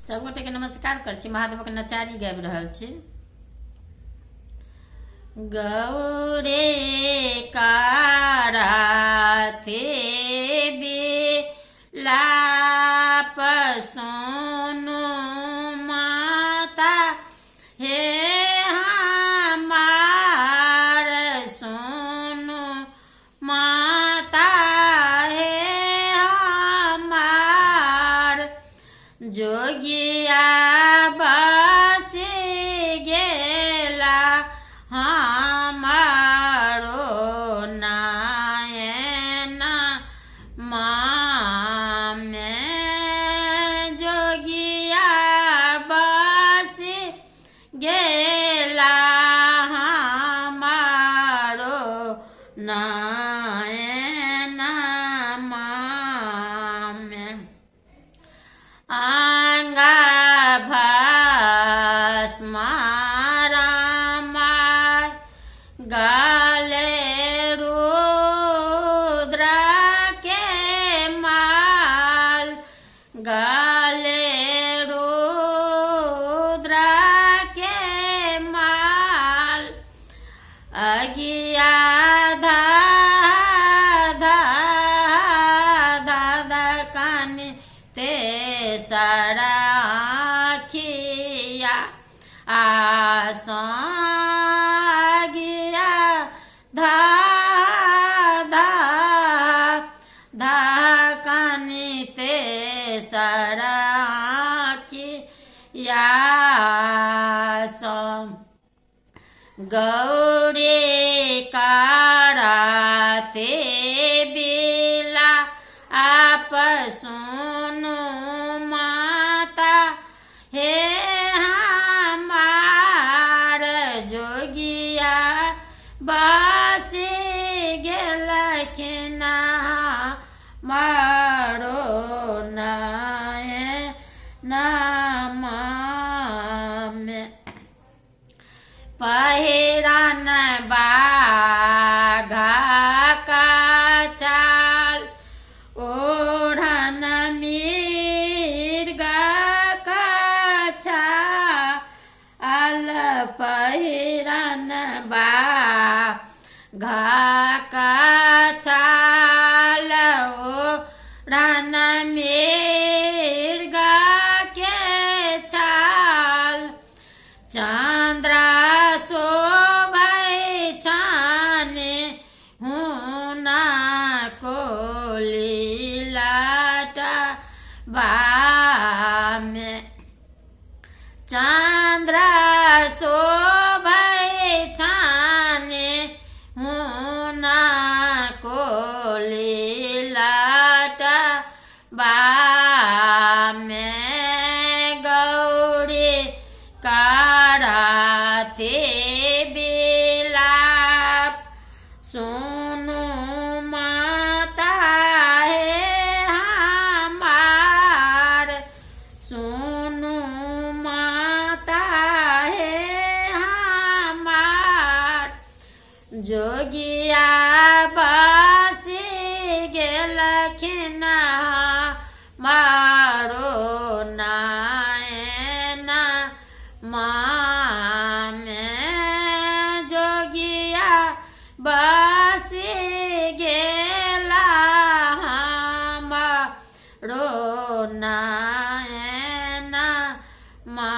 सबगोटे के नमस्कार कर छी। महादेव के नचारी गाबि रहल छी। गौरे काराथे बेलाप सोनो माता हे हमार सोनो माता हे हमार जोगिया बस गेला हमारो नायना मामे जोगिया बस गेला हमारो नायना मामे आंगा भस्मारामाय गाले रुद्र के माल गाले रुद्र के माल अगिया धा धा धा धा कान ते सड़ाखिया आसगिया धा धा धा कान ते सड़ाखिया गौरे काराते बेला आप सुनो माता हे हमार जोगिया बस गेलखिना मारो नाय नामे पहिरन बाघा का चाल ओढ़न मिर्गा का छाल पहिरन बाघा का छाल ओढ़न मिर्गा के छाल चंद्रा शोभै छाने हुना कोली लाटा बामे चंद्रा शोभै छाने हुना कोली लाटा बामे गौरी काराथे बेलाप सोनो माता हे हमार सोनो माता हे हमार जोगिया बस गेलखिना मारो नायना मामे जोगिया बस गेला हमारो नायना मा